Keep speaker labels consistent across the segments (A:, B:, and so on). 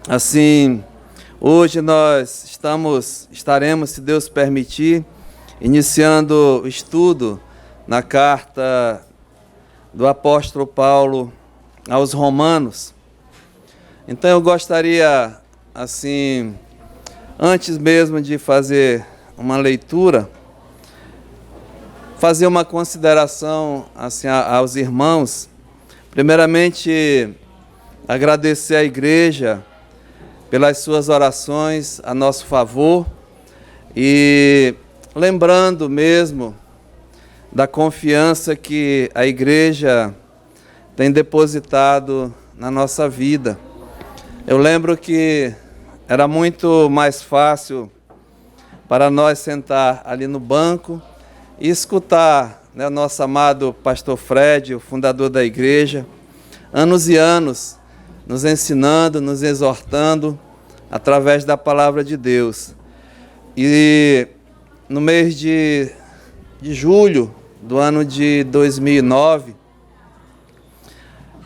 A: Assim, hoje nós estaremos, se Deus permitir, iniciando o estudo na carta do apóstolo Paulo aos Romanos. Então eu gostaria, assim, antes mesmo de fazer uma leitura, fazer uma consideração assim aos irmãos. Primeiramente, agradecer à igreja pelas suas orações a nosso favor e lembrando mesmo da confiança que a igreja tem depositado na nossa vida. Eu lembro que era muito mais fácil para nós sentar ali no banco e escutar, o nosso amado pastor Fred, o fundador da igreja, anos e anos, nos ensinando, nos exortando através da palavra de Deus. E no mês de julho do ano de 2009,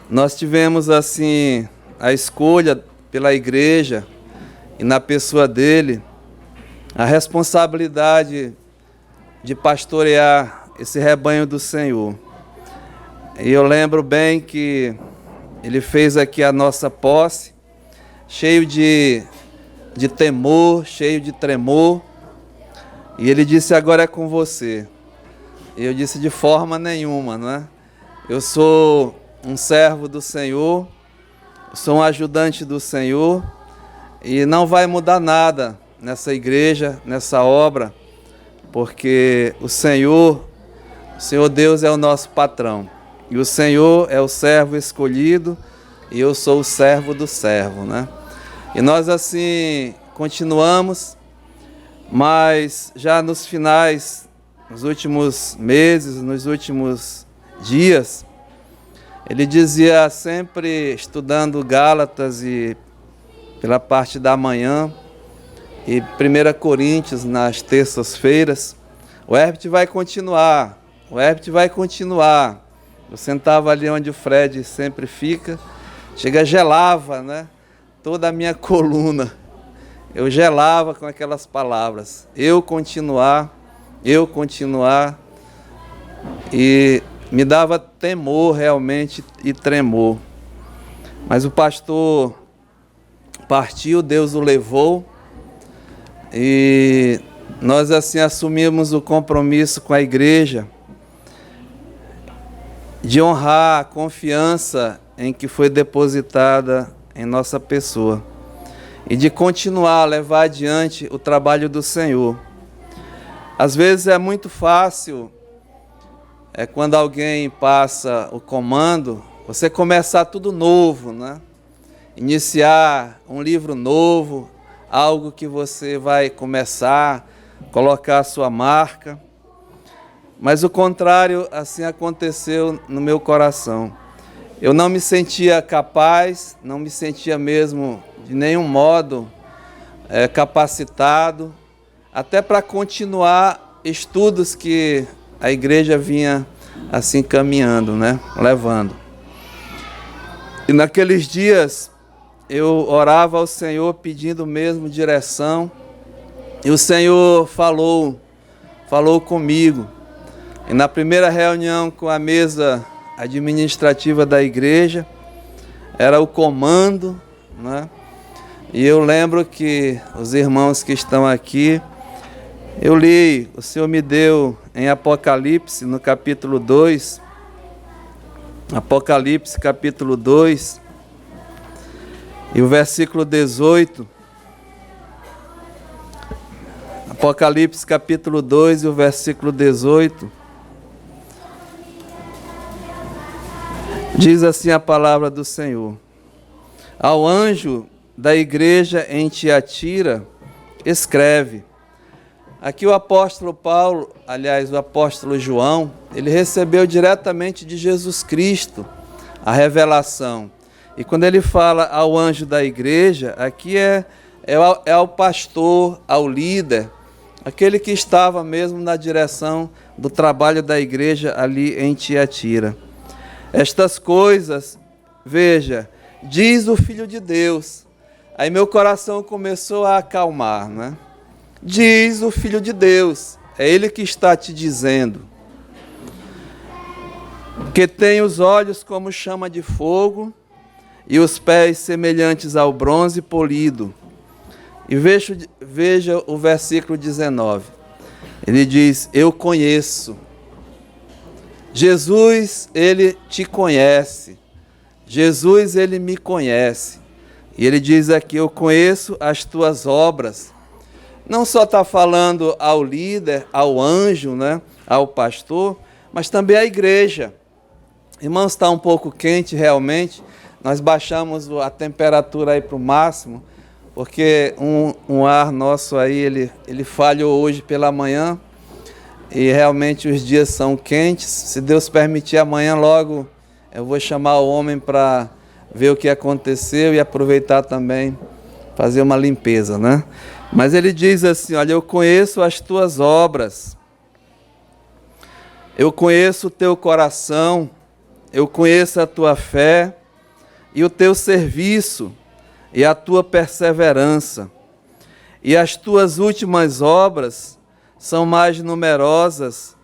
A: nós tivemos assim a escolha pela igreja e na pessoa dele, a responsabilidade de pastorear esse rebanho do Senhor. E eu lembro bem que ele fez aqui a nossa posse, cheio de temor, cheio de tremor, e ele disse: agora é com você. E eu disse: de forma nenhuma, não é? Eu sou um servo do Senhor, sou um ajudante do Senhor, e não vai mudar nada nessa igreja, nessa obra, porque o Senhor Deus é o nosso patrão. E o Senhor é o servo escolhido e eu sou o servo do servo, né? E nós assim continuamos, mas já nos finais, nos últimos meses, nos últimos dias, ele dizia sempre, estudando Gálatas e pela parte da manhã, e 1 Coríntios nas terças-feiras, o Herbert vai continuar, Eu sentava ali onde o Fred sempre fica, gelava, né? Toda a minha coluna. Eu gelava com aquelas palavras. Eu continuar, e me dava temor realmente e tremor. Mas o pastor partiu, Deus o levou, e nós assim assumimos o compromisso com a igreja de honrar a confiança em que foi depositada em nossa pessoa e de continuar a levar adiante o trabalho do Senhor. Às vezes é muito fácil, quando alguém passa o comando, você começar tudo novo, né? Iniciar um livro novo, algo que você vai começar, colocar a sua marca. Mas o contrário assim aconteceu no meu coração. Eu não me sentia capaz, não me sentia mesmo de nenhum modo capacitado, até para continuar estudos que a igreja vinha assim caminhando, né? Levando. E naqueles dias eu orava ao Senhor pedindo mesmo direção, e o Senhor falou comigo. E na primeira reunião com a mesa administrativa da igreja, era o comando, né? E eu lembro que os irmãos que estão aqui, eu li, o Senhor me deu em Apocalipse, no capítulo 2, Apocalipse capítulo 2, e o versículo 18, Apocalipse capítulo 2 e o versículo 18, diz assim a palavra do Senhor: ao anjo da igreja em Tiatira, escreve. Aqui o apóstolo Paulo, aliás, o apóstolo João, ele recebeu diretamente de Jesus Cristo a revelação. E quando ele fala ao anjo da igreja, aqui é ao pastor, ao líder, aquele que estava mesmo na direção do trabalho da igreja ali em Tiatira. Estas coisas, veja, diz o Filho de Deus, Aí meu coração começou a acalmar, né? Diz o Filho de Deus, é Ele que está te dizendo, que tem os olhos como chama de fogo e os pés semelhantes ao bronze polido. E veja o versículo 19. Ele diz, eu conheço. Jesus, Ele te conhece. Jesus, Ele me conhece. E Ele diz aqui, eu conheço as tuas obras. Não só está falando ao líder, ao anjo, né, ao pastor, mas também à igreja. Irmãos, está um pouco quente realmente. Nós baixamos a temperatura aí para o máximo, porque um ar nosso aí, ele falhou hoje pela manhã. E realmente os dias são quentes. Se Deus permitir, amanhã logo eu vou chamar o homem para ver o que aconteceu e aproveitar também, fazer uma limpeza, né? Mas ele diz assim, olha, eu conheço as tuas obras, eu conheço o teu coração, eu conheço a tua fé e o teu serviço e a tua perseverança. E as tuas últimas obras são mais numerosas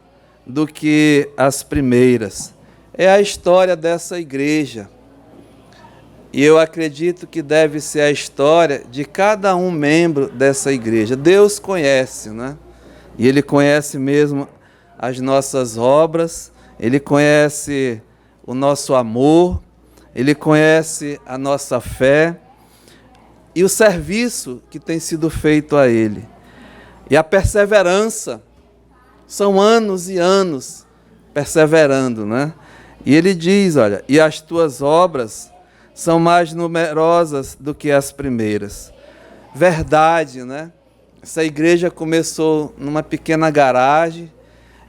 A: do que as primeiras. É a história dessa igreja. E eu acredito que deve ser a história de cada um membro dessa igreja. Deus conhece, né? E Ele conhece mesmo as nossas obras, Ele conhece o nosso amor, Ele conhece a nossa fé e o serviço que tem sido feito a Ele. E a perseverança, são anos e anos perseverando, né? E Ele diz, olha, e as tuas obras são mais numerosas do que as primeiras. Verdade, né? Essa igreja começou numa pequena garagem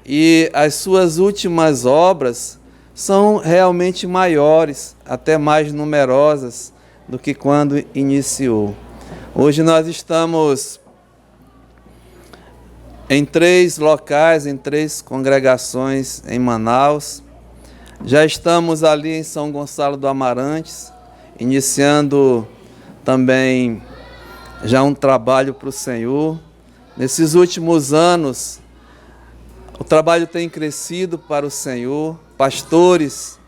A: e as suas últimas obras são realmente maiores, até mais numerosas do que quando iniciou. Hoje nós estamos em 3 locais, em 3 congregações em Manaus. Já estamos ali em São Gonçalo do Amarantes, iniciando também já um trabalho para o Senhor. Nesses últimos anos, o trabalho tem crescido para o Senhor. Pastores,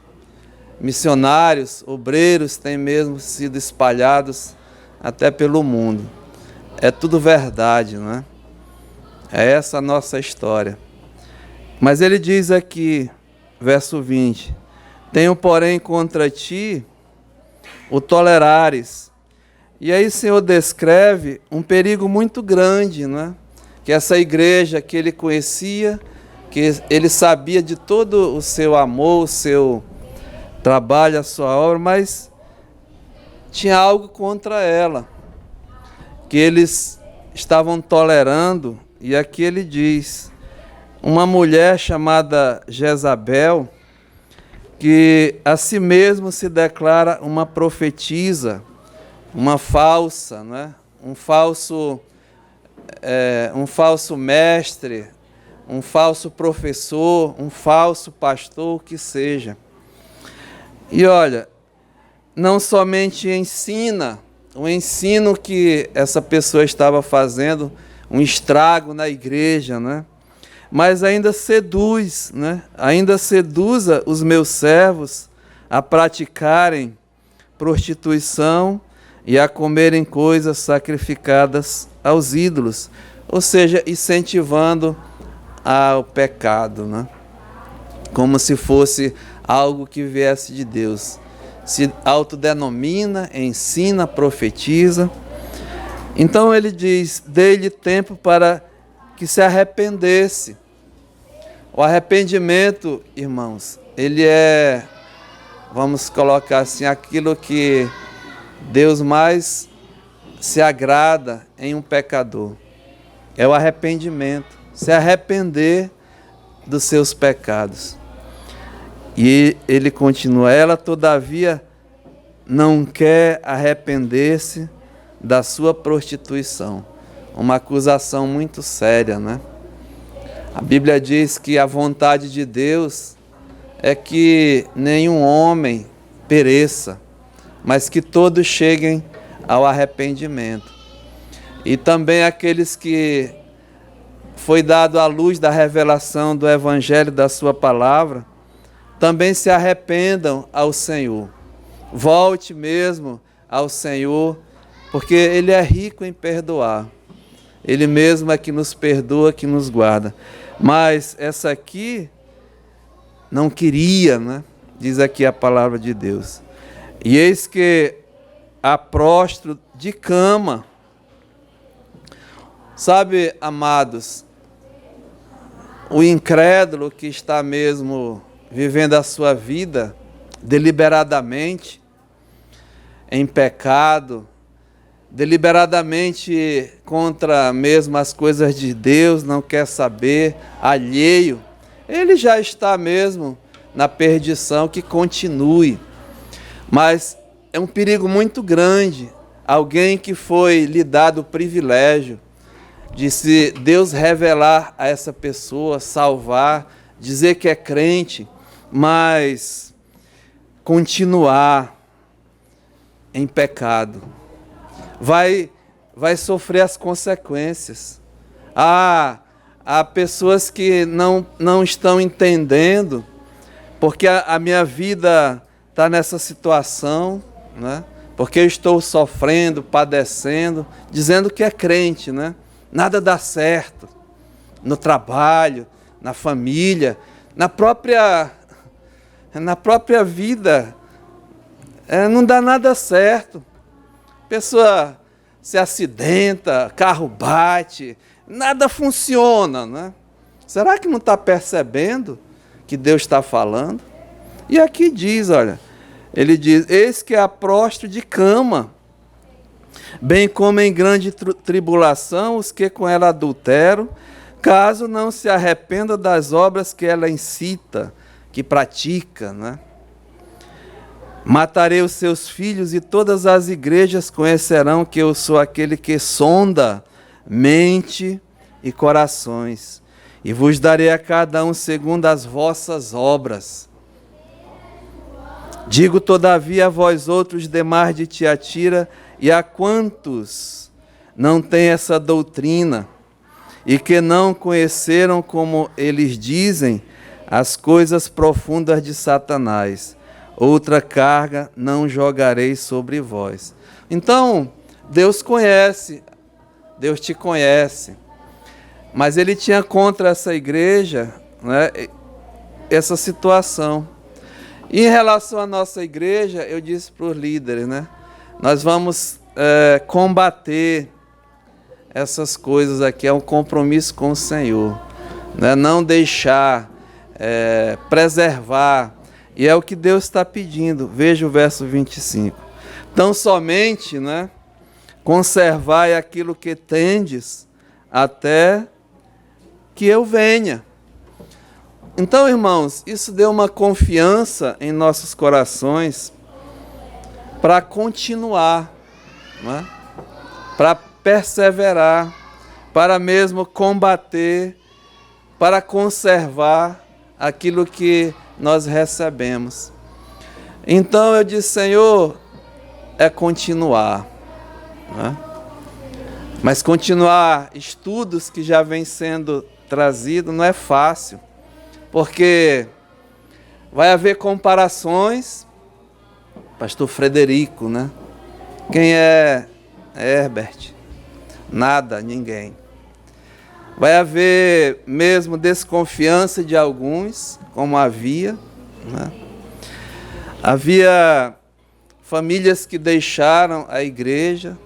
A: missionários, obreiros têm mesmo sido espalhados até pelo mundo. É tudo verdade, não é? É essa a nossa história. Mas ele diz aqui, verso 20, tenho, porém, contra ti o tolerares. E aí o Senhor descreve um perigo muito grande, não é? Que essa igreja que ele conhecia, que ele sabia de todo o seu amor, o seu trabalho, a sua obra, mas tinha algo contra ela, que eles estavam tolerando. E aqui ele diz, uma mulher chamada Jezabel, que a si mesmo se declara uma profetisa, uma falsa, né? um falso mestre, um falso professor, um falso pastor, o que seja. E olha, não somente ensina, o ensino que essa pessoa estava fazendo, um estrago na igreja, né? Mas ainda seduz, né? Ainda seduza os meus servos a praticarem prostituição e a comerem coisas sacrificadas aos ídolos, ou seja, incentivando ao pecado, né? Como se fosse algo que viesse de Deus. Se autodenomina, ensina, profetiza. Então ele diz, dê-lhe tempo para que se arrependesse. O arrependimento, irmãos, ele é, vamos colocar assim, aquilo que Deus mais se agrada em um pecador. É o arrependimento, se arrepender dos seus pecados. E ele continua, ela todavia não quer arrepender-se da sua prostituição. Uma acusação muito séria, né? A Bíblia diz que a vontade de Deus é que nenhum homem pereça, mas que todos cheguem ao arrependimento. E também aqueles que foi dado à luz da revelação do Evangelho da sua palavra, também se arrependam ao Senhor. Volte mesmo ao Senhor, porque Ele é rico em perdoar. Ele mesmo é que nos perdoa, que nos guarda. Mas essa aqui não queria, né? Diz aqui a palavra de Deus. E eis que a prostro de cama. Sabe, amados, o incrédulo que está mesmo vivendo a sua vida deliberadamente em pecado, deliberadamente contra mesmo as coisas de Deus, não quer saber, alheio, ele já está mesmo na perdição, que continue. Mas é um perigo muito grande alguém que foi lhe dado o privilégio de se Deus revelar a essa pessoa, salvar, dizer que é crente, mas continuar em pecado. Vai sofrer as consequências. Há pessoas que não estão entendendo, porque a minha vida está nessa situação, né? Porque eu estou sofrendo, padecendo, dizendo que é crente, né? Nada dá certo no trabalho, na família, na própria vida. Não dá nada certo. A pessoa se acidenta, carro bate, nada funciona, né? Será que não está percebendo que Deus está falando? E aqui diz, olha, ele diz, eis que a prostro de cama, bem como em grande tribulação os que com ela adulteram, caso não se arrependa das obras que ela incita, que pratica, né? Matarei os seus filhos e todas as igrejas conhecerão que eu sou aquele que sonda mente e corações, e vos darei a cada um segundo as vossas obras. Digo todavia a vós outros demais de Tiatira, e a quantos não têm essa doutrina, e que não conheceram, como eles dizem, as coisas profundas de Satanás, outra carga não jogarei sobre vós. Então, Deus conhece, Deus te conhece, mas Ele tinha contra essa igreja, né, essa situação. E em relação à nossa igreja, eu disse para os líderes, né, nós vamos combater essas coisas aqui, é um compromisso com o Senhor, né, não deixar, preservar. E é o que Deus está pedindo. Veja o verso 25. Tão somente, né, conservai aquilo que tendes, até que eu venha. Então, irmãos, isso deu uma confiança em nossos corações para continuar, né, para perseverar, para mesmo combater, para conservar aquilo que nós recebemos. Então eu disse, Senhor, é continuar, né? Mas continuar estudos que já vêm sendo trazidos não é fácil, porque vai haver comparações. Pastor Frederico, né? Quem é Herbert? Nada, ninguém. Vai haver mesmo desconfiança de alguns, como havia, né? Havia famílias que deixaram a igreja,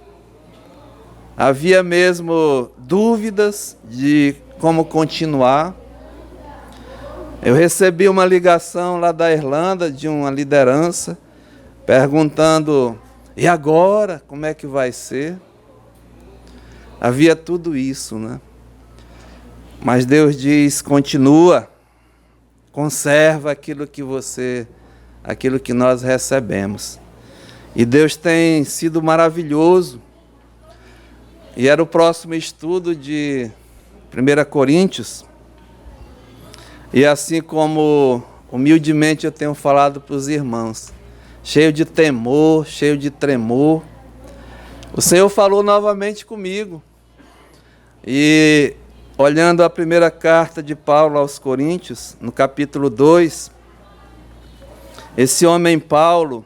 A: havia mesmo dúvidas de como continuar. Eu recebi uma ligação lá da Irlanda de uma liderança, perguntando, e agora, como é que vai ser? Havia tudo isso, né? Mas Deus diz, continua, conserva aquilo que nós recebemos. E Deus tem sido maravilhoso. E era o próximo estudo de 1 Coríntios. E assim como humildemente eu tenho falado para os irmãos, cheio de temor, cheio de tremor, O Senhor falou novamente comigo. E olhando a primeira carta de Paulo aos Coríntios, no capítulo 2, esse homem Paulo,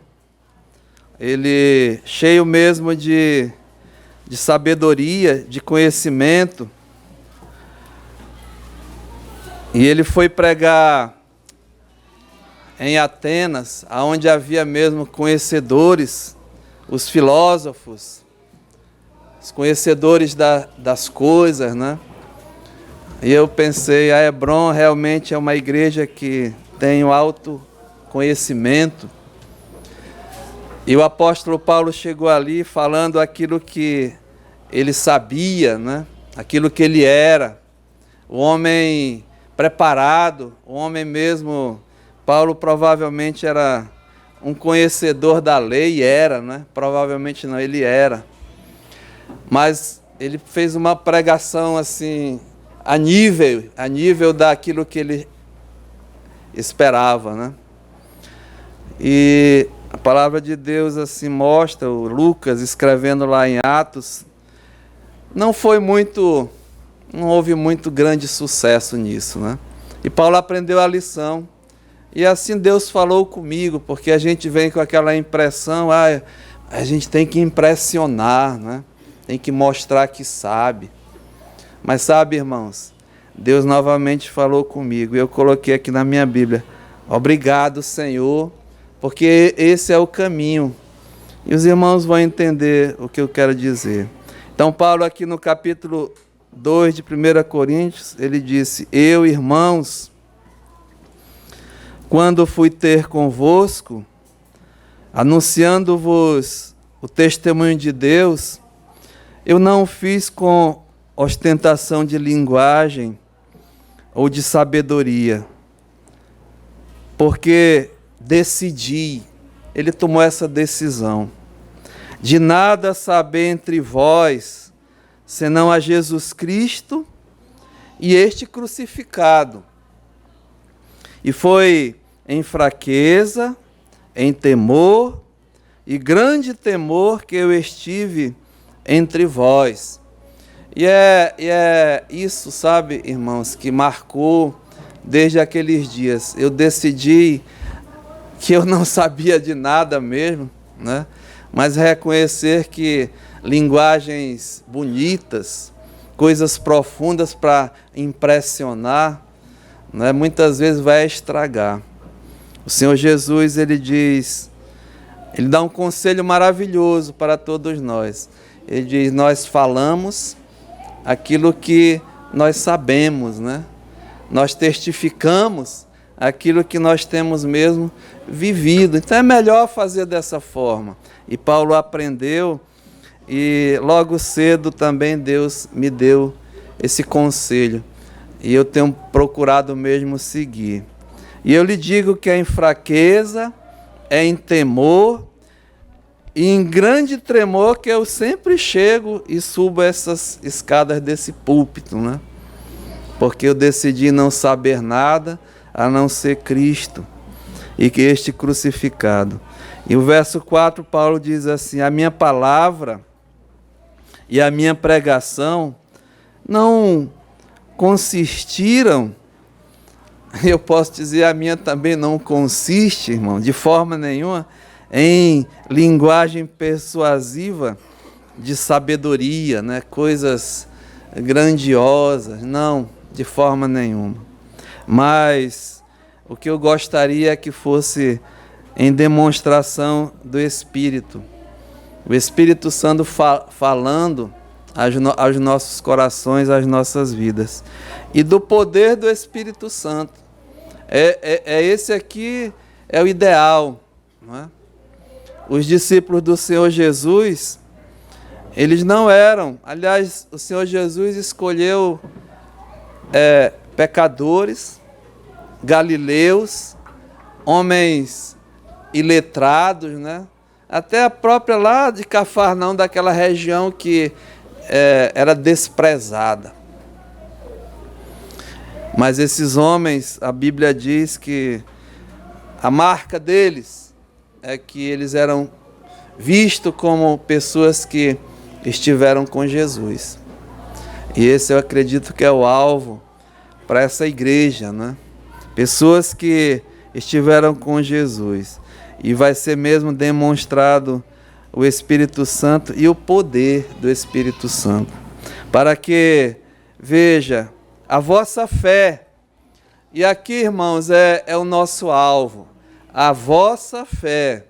A: ele cheio mesmo de sabedoria, de conhecimento, e ele foi pregar em Atenas, onde havia mesmo conhecedores, os filósofos, os conhecedores das coisas, né? E eu pensei, a Hebron realmente é uma igreja que tem um alto conhecimento. E o apóstolo Paulo chegou ali falando aquilo que ele sabia, né? Aquilo que ele era, o homem preparado, o homem mesmo. Paulo provavelmente era um conhecedor da lei, era, né? Provavelmente não, ele era. Mas ele fez uma pregação assim, a nível daquilo que ele esperava, né? E a palavra de Deus assim mostra, o Lucas escrevendo lá em Atos, não houve muito grande sucesso nisso, né? E Paulo aprendeu a lição. E assim Deus falou comigo, porque a gente vem com aquela impressão, a gente tem que impressionar, né? Tem que mostrar que sabe. Mas sabe, irmãos, Deus novamente falou comigo, e eu coloquei aqui na minha Bíblia, obrigado, Senhor, porque esse é o caminho. E os irmãos vão entender o que eu quero dizer. Então, Paulo aqui no capítulo 2 de 1 Coríntios, ele disse, eu, irmãos, quando fui ter convosco, anunciando-vos o testemunho de Deus, eu não fiz com ostentação de linguagem ou de sabedoria, porque ele tomou essa decisão, de nada saber entre vós, senão a Jesus Cristo e este crucificado. E foi em fraqueza, em temor e grande temor que eu estive entre vós. E é isso, sabe, irmãos, que marcou desde aqueles dias. Eu decidi que eu não sabia de nada mesmo, né? Mas reconhecer que linguagens bonitas, coisas profundas para impressionar, né, muitas vezes vai estragar. O Senhor Jesus, ele dá um conselho maravilhoso para todos nós. Ele diz, nós falamos aquilo que nós sabemos, né? Nós testificamos aquilo que nós temos mesmo vivido. Então é melhor fazer dessa forma. E Paulo aprendeu, e logo cedo também Deus me deu esse conselho. E eu tenho procurado mesmo seguir. E eu lhe digo que é em fraqueza, é em temor, e em grande tremor que eu sempre chego e subo essas escadas desse púlpito, né? Porque eu decidi não saber nada a não ser Cristo e que este crucificado. E o verso 4, Paulo diz assim, a minha palavra e a minha pregação não consistiram, eu posso dizer, a minha também não consiste, irmão, de forma nenhuma, em linguagem persuasiva de sabedoria, né? Coisas grandiosas, não, de forma nenhuma. Mas o que eu gostaria é que fosse em demonstração do Espírito. O Espírito Santo falando aos nossos corações, às nossas vidas. E do poder do Espírito Santo. Esse aqui é o ideal, não é? Os discípulos do Senhor Jesus, eles não eram. Aliás, o Senhor Jesus escolheu pecadores, galileus, homens iletrados, né? Até a própria lá de Cafarnaum, daquela região que era desprezada. Mas esses homens, a Bíblia diz que a marca deles é que eles eram vistos como pessoas que estiveram com Jesus. E esse eu acredito que é o alvo para essa igreja, né? Pessoas que estiveram com Jesus. E vai ser mesmo demonstrado o Espírito Santo e o poder do Espírito Santo. Para que, veja, a vossa fé, e aqui, irmãos, é o nosso alvo, a vossa fé,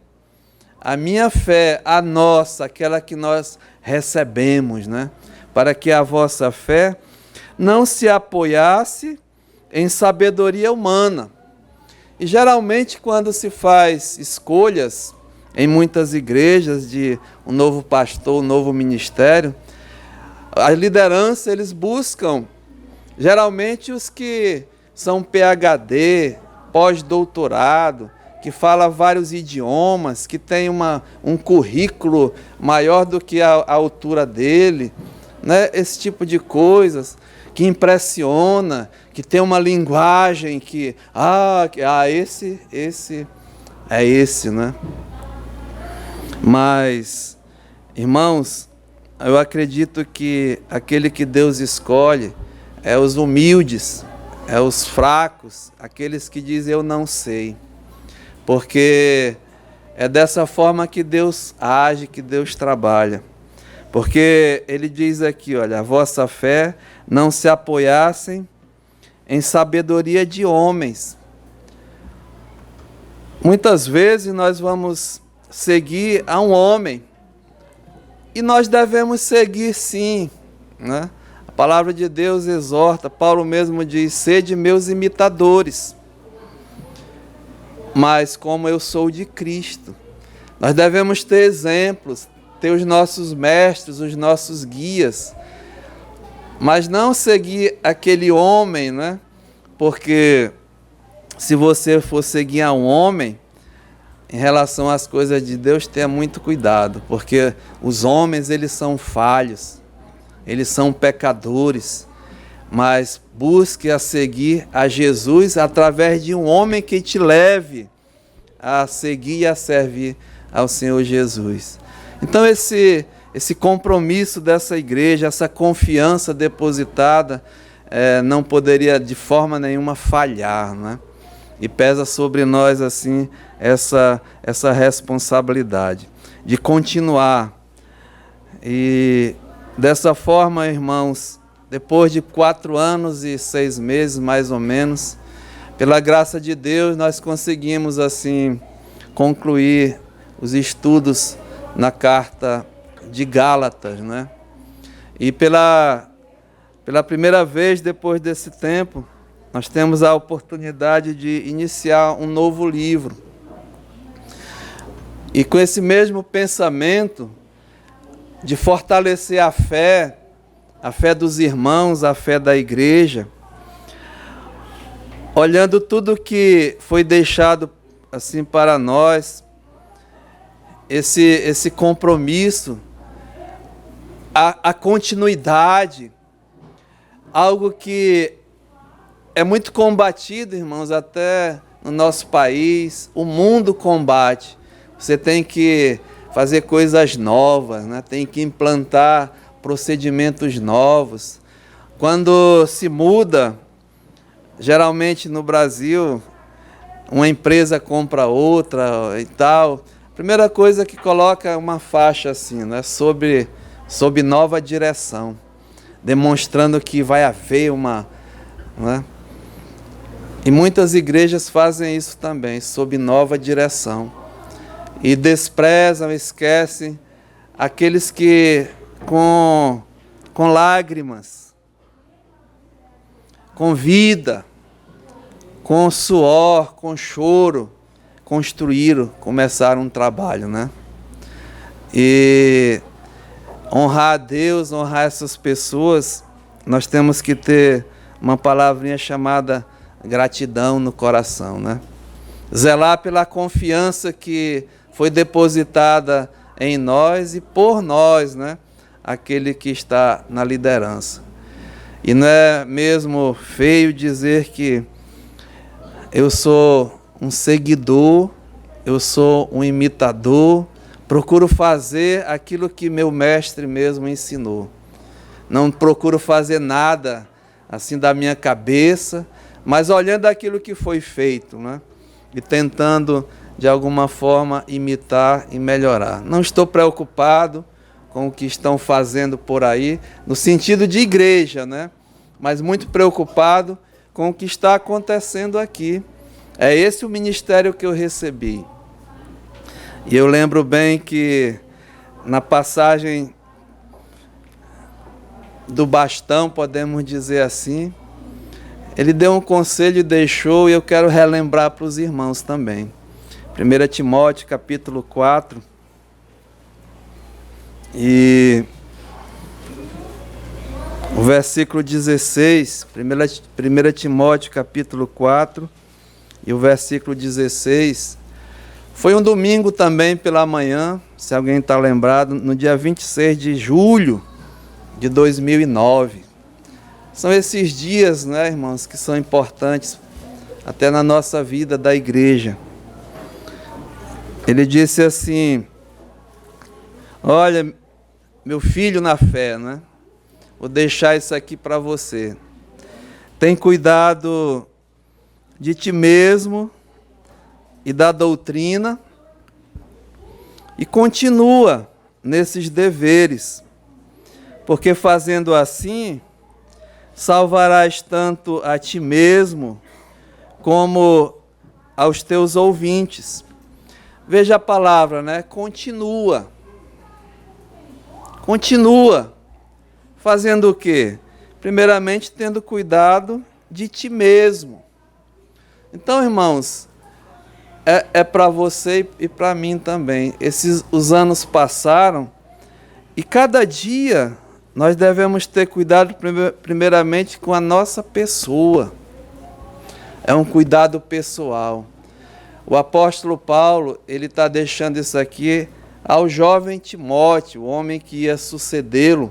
A: a minha fé, a nossa, aquela que nós recebemos, né? Para que a vossa fé não se apoiasse em sabedoria humana. E geralmente quando se faz escolhas em muitas igrejas de um novo pastor, um novo ministério, a liderança eles buscam geralmente os que são PhD, pós-doutorado, que fala vários idiomas, que tem um currículo maior do que a altura dele, né? Esse tipo de coisas que impressiona, que tem uma linguagem que, esse é esse, né? Mas, irmãos, eu acredito que aquele que Deus escolhe é os humildes, é os fracos, aqueles que dizem eu não sei. Porque é dessa forma que Deus age, que Deus trabalha. Porque ele diz aqui, olha, a vossa fé não se apoiassem em sabedoria de homens. Muitas vezes nós vamos seguir a um homem, e nós devemos seguir sim, né? A palavra de Deus exorta, Paulo mesmo diz, sede meus imitadores, mas como eu sou de Cristo. Nós devemos ter exemplos, ter os nossos mestres, os nossos guias, mas não seguir aquele homem, né? Porque se você for seguir a um homem, em relação às coisas de Deus, tenha muito cuidado, porque os homens, eles são falhos, eles são pecadores, mas busque a seguir a Jesus através de um homem que te leve a seguir e a servir ao Senhor Jesus. Então esse compromisso dessa igreja, essa confiança depositada, não poderia de forma nenhuma falhar, né? E pesa sobre nós assim essa responsabilidade de continuar. E dessa forma, irmãos, depois de 4 anos e 6 meses, mais ou menos, pela graça de Deus, nós conseguimos assim concluir os estudos na carta de Gálatas, né? E pela primeira vez depois desse tempo, nós temos a oportunidade de iniciar um novo livro. E com esse mesmo pensamento de fortalecer a fé dos irmãos, a fé da igreja, olhando tudo que foi deixado assim para nós, esse compromisso, a continuidade, algo que é muito combatido, irmãos, até no nosso país, o mundo combate. Você tem que fazer coisas novas, né? Tem que implantar procedimentos novos. Quando se muda, geralmente no Brasil, uma empresa compra outra e tal, a primeira coisa que coloca é uma faixa assim, né? Sob nova direção, demonstrando que vai haver uma... né? E muitas igrejas fazem isso também, sob nova direção. E desprezam, esquecem aqueles que com lágrimas, com vida, com suor, com choro, começaram um trabalho, né? E honrar a Deus, honrar essas pessoas, nós temos que ter uma palavrinha chamada gratidão no coração, né? Zelar pela confiança que foi depositada em nós e por nós, né? Aquele que está na liderança. E não é mesmo feio dizer que eu sou um seguidor, eu sou um imitador, Procuro fazer aquilo que meu mestre mesmo ensinou. Não procuro fazer nada assim da minha cabeça, mas olhando aquilo que foi feito, né? E tentando, de alguma forma, imitar e melhorar. Não estou preocupado com o que estão fazendo por aí, no sentido de igreja, né? Mas muito preocupado com o que está acontecendo aqui. É esse o ministério que eu recebi. E eu lembro bem que na passagem do bastão, podemos dizer assim, ele deu um conselho e deixou, e eu quero relembrar para os irmãos também. 1 Timóteo, capítulo 4, e o versículo 16, 1 Timóteo, capítulo 4, e o versículo 16, foi um domingo também pela manhã, se alguém está lembrado, no dia 26 de julho de 2009. São esses dias, né, irmãos, que são importantes até na nossa vida da igreja. Ele disse assim: olha, meu filho na fé, né? Vou deixar isso aqui para você. Tem cuidado de ti mesmo e da doutrina, e continua nesses deveres, porque fazendo assim, salvarás tanto a ti mesmo, como aos teus ouvintes. Veja a palavra, né? Continua. Continua. Fazendo o quê? Primeiramente, tendo cuidado de ti mesmo. Então, irmãos, é para você e para mim também. Os anos passaram e cada dia nós devemos ter cuidado primeiramente com a nossa pessoa. É um cuidado pessoal. O apóstolo Paulo, ele está deixando isso aqui ao jovem Timóteo, o homem que ia sucedê-lo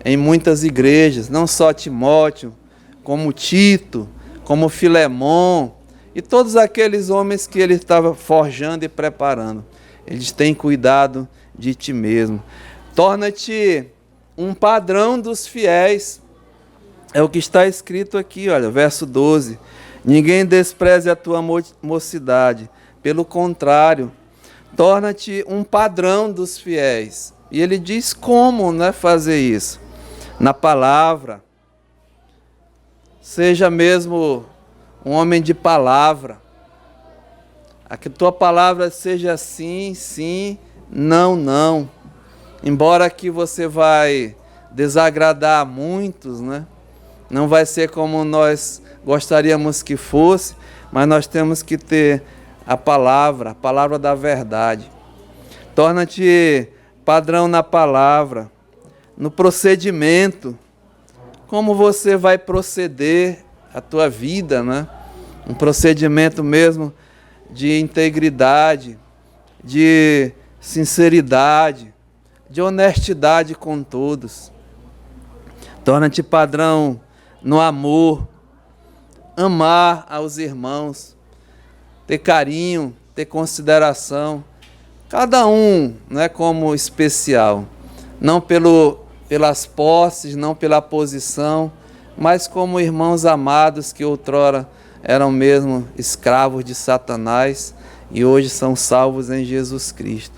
A: em muitas igrejas, não só Timóteo, como Tito, como Filemon, e todos aqueles homens que ele estava forjando e preparando. Eles têm cuidado de ti mesmo. Torna-te um padrão dos fiéis. É o que está escrito aqui, olha, verso 12. Ninguém despreze a tua mocidade. Pelo contrário, torna-te um padrão dos fiéis. E ele diz como, né, fazer isso. Na palavra. Seja mesmo um homem de palavra. A que tua palavra seja sim, sim, não, não. Embora que você vai desagradar a muitos, né? Não vai ser como nós gostaríamos que fosse, mas nós temos que ter a palavra da verdade. Torna-te padrão na palavra, no procedimento, como você vai proceder a tua vida, né? Um procedimento mesmo de integridade, de sinceridade, de honestidade com todos. Torna-te padrão no amor, amar aos irmãos, ter carinho, ter consideração, cada um, né, como especial, não pelas posses, não pela posição, mas como irmãos amados que outrora eram mesmo escravos de Satanás e hoje são salvos em Jesus Cristo.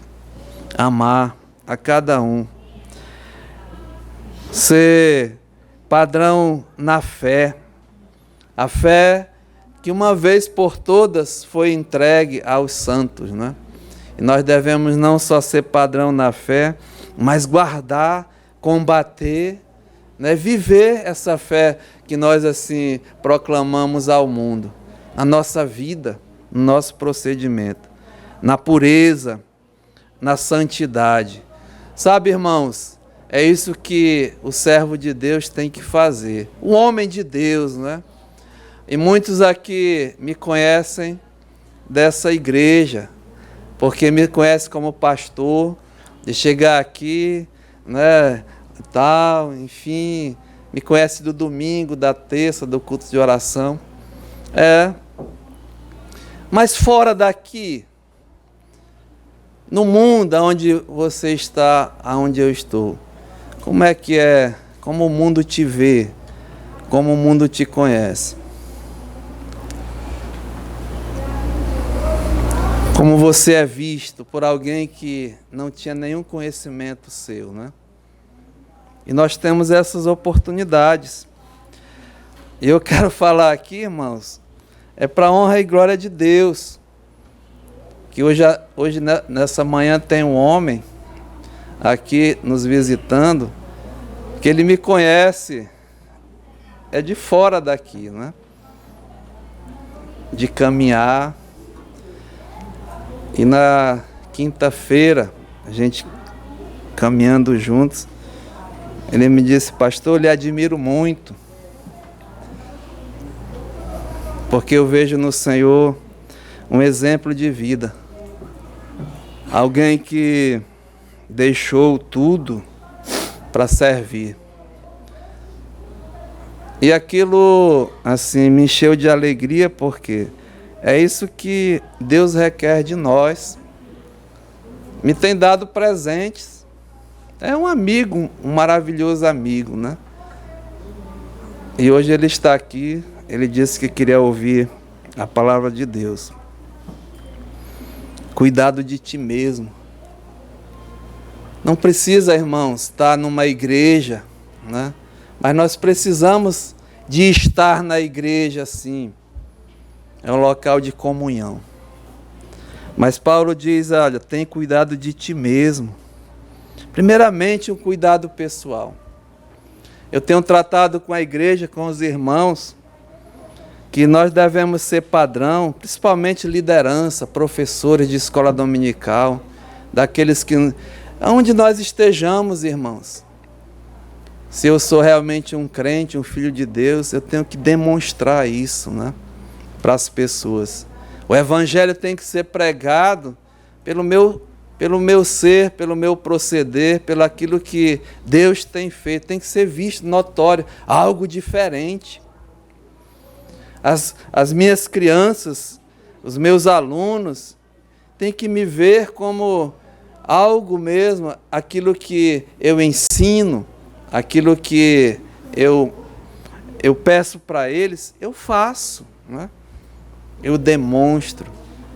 A: Amar a cada um. Ser padrão na fé. A fé que uma vez por todas foi entregue aos santos, né? E nós devemos não só ser padrão na fé, mas guardar, combater, né? Viver essa fé que nós assim proclamamos ao mundo. Na nossa vida, no nosso procedimento, na pureza, na santidade. Sabe, irmãos, é isso que o servo de Deus tem que fazer. O homem de Deus, né? E muitos aqui me conhecem dessa igreja, porque me conhecem como pastor, de chegar aqui, né, tal, enfim, me conhece do domingo, da terça, do culto de oração. Mas fora daqui, no mundo onde você está, aonde eu estou. Como é que é? Como o mundo te vê? Como o mundo te conhece? Como você é visto por alguém que não tinha nenhum conhecimento seu, né? E nós temos essas oportunidades. E eu quero falar aqui, irmãos, é para a honra e glória de Deus. Que hoje nessa manhã tem um homem aqui nos visitando, que ele me conhece, é de fora daqui, né? De caminhar. E na quinta-feira, a gente caminhando juntos, ele me disse: pastor, eu lhe admiro muito, porque eu vejo no Senhor um exemplo de vida. Alguém que deixou tudo para servir. E aquilo, assim, me encheu de alegria, porque é isso que Deus requer de nós. Me tem dado presentes. É um amigo, um maravilhoso amigo, né? E hoje ele está aqui. Ele disse que queria ouvir a palavra de Deus. Cuidado de ti mesmo. Não precisa, irmãos, estar numa igreja, né? Mas nós precisamos de estar na igreja, sim. É um local de comunhão. Mas Paulo diz, olha, tem cuidado de ti mesmo. Primeiramente, um cuidado pessoal. Eu tenho tratado com a igreja, com os irmãos, que nós devemos ser padrão, principalmente liderança, professores de escola dominical, daqueles que... Onde nós estejamos, irmãos. Se eu sou realmente um crente, um filho de Deus, eu tenho que demonstrar isso, né? Para as pessoas. O evangelho tem que ser pregado pelo meu ser, pelo meu proceder, pelo aquilo que Deus tem feito. Tem que ser visto, notório, algo diferente. As minhas crianças, os meus alunos, têm que me ver como algo mesmo, aquilo que eu ensino, aquilo que eu peço para eles, eu faço, né? Eu demonstro,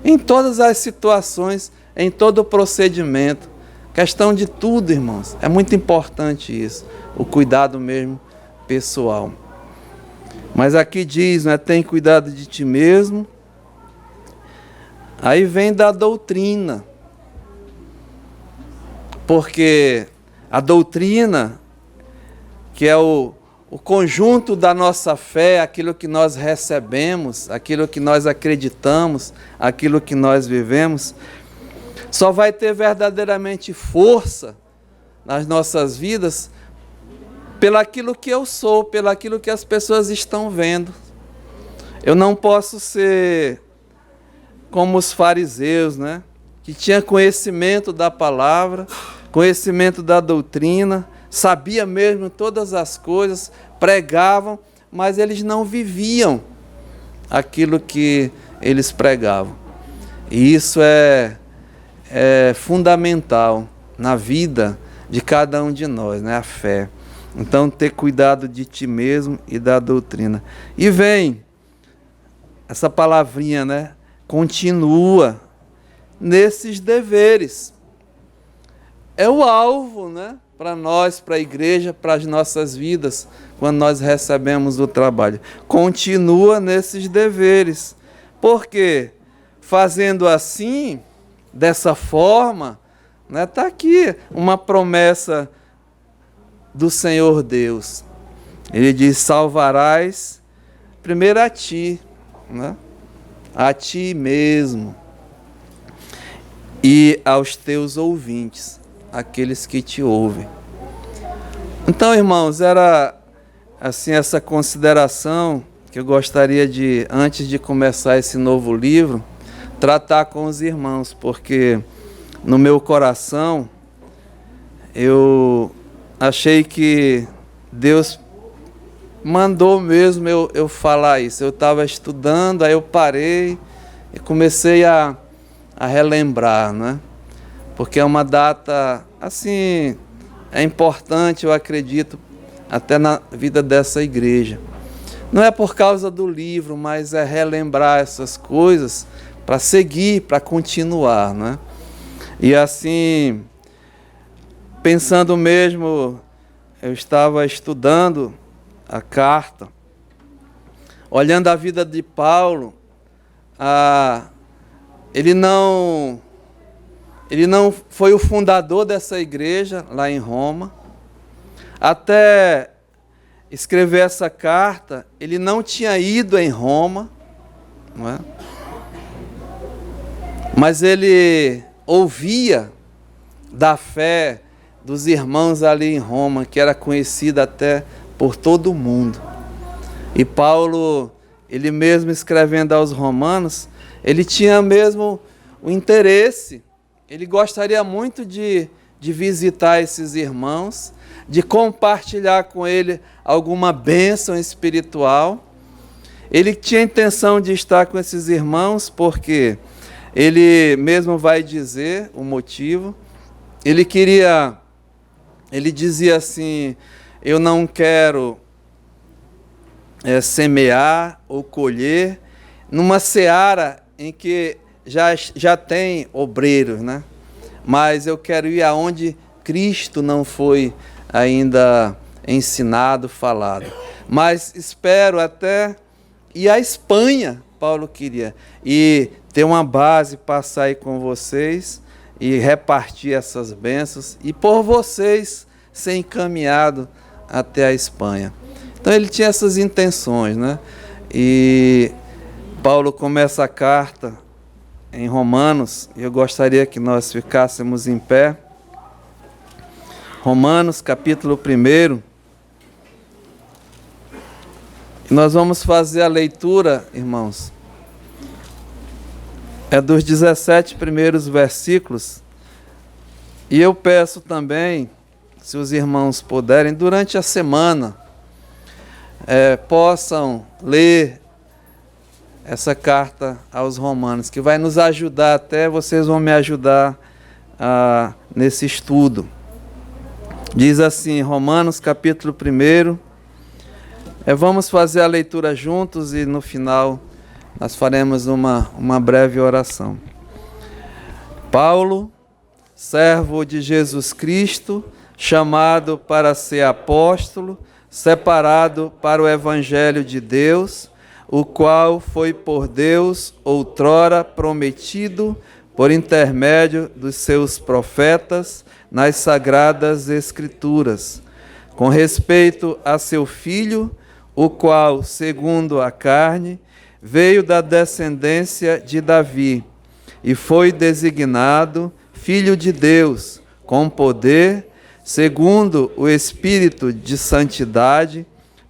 A: em todas as situações, em todo o procedimento, questão de tudo, irmãos, é muito importante isso, o cuidado mesmo pessoal. Mas aqui diz, né, tem cuidado de ti mesmo. Aí vem da doutrina, porque a doutrina, que é o conjunto da nossa fé, aquilo que nós recebemos, aquilo que nós acreditamos, aquilo que nós vivemos, só vai ter verdadeiramente força nas nossas vidas pelaquilo que eu sou, pelaquilo que as pessoas estão vendo. Eu não posso ser como os fariseus, né? Que tinha conhecimento da palavra, conhecimento da doutrina, sabia mesmo todas as coisas, pregavam, mas eles não viviam aquilo que eles pregavam. E isso é fundamental na vida de cada um de nós, né? A fé. Então, ter cuidado de ti mesmo e da doutrina. E vem essa palavrinha, né? Continua nesses deveres. É o alvo, né? Para nós, para a igreja, para as nossas vidas, quando nós recebemos o trabalho. Continua nesses deveres. Porque fazendo assim, dessa forma, né? Está aqui uma promessa do Senhor Deus. Ele diz, salvarás primeiro a ti, né? A ti mesmo e aos teus ouvintes, aqueles que te ouvem. Então, irmãos, era assim essa consideração que eu gostaria de, antes de começar esse novo livro, tratar com os irmãos, porque no meu coração eu achei que Deus mandou mesmo eu falar isso. Eu estava estudando, aí eu parei e comecei a relembrar, né? porque é uma data, assim, é importante, eu acredito, até na vida dessa igreja. Não é por causa do livro, mas é relembrar essas coisas para seguir, para continuar, né? E assim, pensando mesmo, eu estava estudando a carta, olhando a vida de Paulo, ele não foi o fundador dessa igreja lá em Roma. Até escrever essa carta, ele não tinha ido em Roma, não é? Mas ele ouvia da fé dos irmãos ali em Roma, que era conhecida até por todo o mundo. E Paulo, ele mesmo escrevendo aos romanos, ele tinha mesmo o interesse, ele gostaria muito de visitar esses irmãos, de compartilhar com ele alguma bênção espiritual. Ele tinha a intenção de estar com esses irmãos, porque ele mesmo vai dizer o motivo. Ele dizia assim: eu não quero semear ou colher numa seara em que já tem obreiros, né? Mas eu quero ir aonde Cristo não foi ainda ensinado, falado. Mas espero até ir à Espanha, Paulo queria, e ter uma base, passar aí com vocês e repartir essas bênçãos, e por vocês ser encaminhado até a Espanha. Então ele tinha essas intenções, né? E Paulo começa a carta em Romanos, e eu gostaria que nós ficássemos em pé. Romanos, capítulo 1. Nós vamos fazer a leitura, irmãos, dos 17 primeiros versículos. E eu peço também, se os irmãos puderem, durante a semana, possam ler essa carta aos Romanos, que vai nos ajudar, até vocês vão me ajudar nesse estudo. Diz assim, Romanos capítulo 1, vamos fazer a leitura juntos e no final nós faremos uma breve oração. Paulo, servo de Jesus Cristo, chamado para ser apóstolo, separado para o Evangelho de Deus, o qual foi por Deus outrora prometido por intermédio dos seus profetas nas sagradas Escrituras, com respeito a seu Filho, o qual, segundo a carne, veio da descendência de Davi, e foi designado Filho de Deus, com poder, segundo o Espírito de santidade,